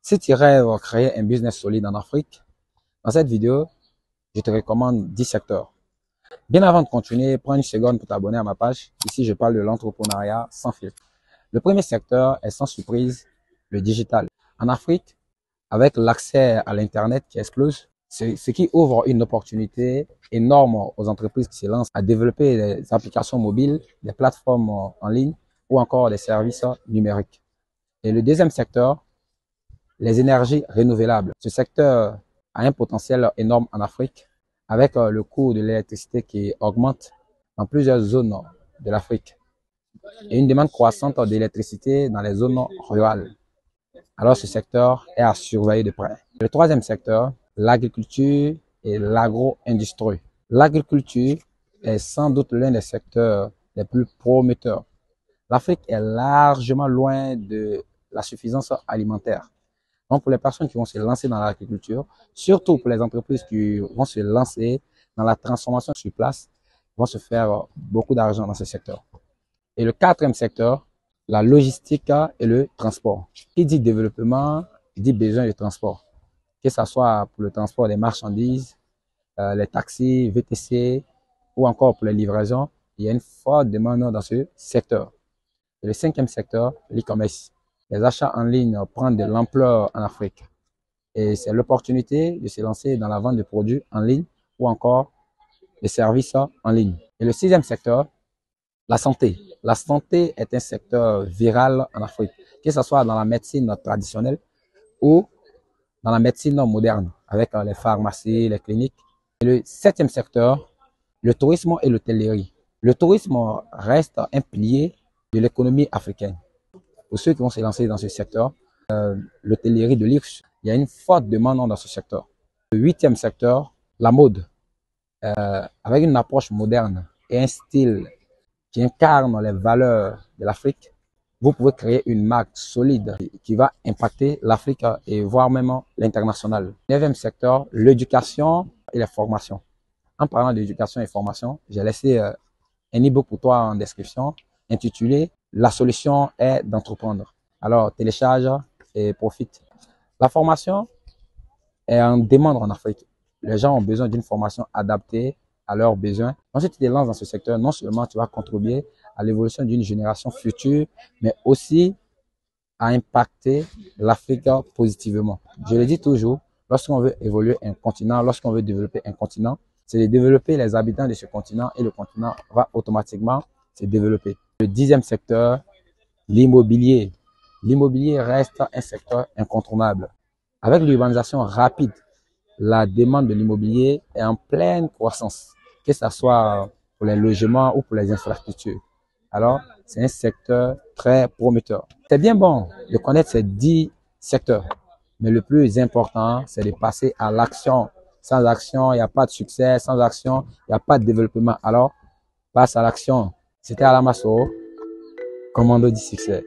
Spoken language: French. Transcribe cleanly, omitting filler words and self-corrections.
Si tu rêves de créer un business solide en Afrique, dans cette vidéo, je te recommande 10 secteurs. Bien avant de continuer, prends une seconde pour t'abonner à ma page. Ici, je parle de l'entrepreneuriat sans filtre. Le premier secteur est sans surprise le digital. En Afrique, avec l'accès à l'Internet qui explose, ce qui ouvre une opportunité énorme aux entreprises qui se lancent à développer des applications mobiles, des plateformes en ligne ou encore des services numériques. Et le deuxième secteur, les énergies renouvelables. Ce secteur a un potentiel énorme en Afrique avec le coût de l'électricité qui augmente dans plusieurs zones de l'Afrique et une demande croissante d'électricité dans les zones rurales. Alors ce secteur est à surveiller de près. Le troisième secteur, l'agriculture et l'agro-industrie. L'agriculture est sans doute l'un des secteurs les plus prometteurs. L'Afrique est largement loin de la suffisance alimentaire. Donc, pour les personnes qui vont se lancer dans l'agriculture, surtout pour les entreprises qui vont se lancer dans la transformation sur place, vont se faire beaucoup d'argent dans ce secteur. Et le quatrième secteur, la logistique et le transport. Qui dit développement, dit besoin de transport. Que ce soit pour le transport des marchandises, les taxis, VTC ou encore pour les livraisons, il y a une forte demande dans ce secteur. Et le cinquième secteur, l'e-commerce. Les achats en ligne prennent de l'ampleur en Afrique. Et c'est l'opportunité de se lancer dans la vente de produits en ligne ou encore des services en ligne. Et le sixième secteur, la santé. La santé est un secteur viral en Afrique, que ce soit dans la médecine traditionnelle ou dans la médecine moderne, avec les pharmacies, les cliniques. Et le septième secteur, le tourisme et l'hôtellerie. Le tourisme reste un pilier de l'économie africaine. Pour ceux qui vont se lancer dans ce secteur, l'hôtellerie de luxe, il y a une forte demande dans ce secteur. Le huitième secteur, la mode, avec une approche moderne et un style qui incarne les valeurs de l'Afrique, vous pouvez créer une marque solide qui va impacter l'Afrique et voire même l'international. Neuvième secteur, l'éducation et la formation. En parlant d'éducation et formation, j'ai laissé un e-book pour toi en description intitulé « La solution est d'entreprendre ». Alors, télécharge et profite. La formation est en demande en Afrique. Les gens ont besoin d'une formation adaptée à leurs besoins. Donc, si tu te lances dans ce secteur, non seulement tu vas contribuer à l'évolution d'une génération future, mais aussi à impacter l'Afrique positivement. Je le dis toujours, lorsqu'on veut évoluer un continent, lorsqu'on veut développer un continent, c'est de développer les habitants de ce continent et le continent va automatiquement se développer. Le dixième secteur, l'immobilier. L'immobilier reste un secteur incontournable. Avec l'urbanisation rapide, la demande de l'immobilier est en pleine croissance, que ce soit pour les logements ou pour les infrastructures. Alors, c'est un secteur très prometteur. C'est bien bon de connaître ces 10 secteurs, mais le plus important, c'est de passer à l'action. Sans action, il n'y a pas de succès. Sans action, il n'y a pas de développement. Alors, passe à l'action. C'était Alamasso, commando du succès.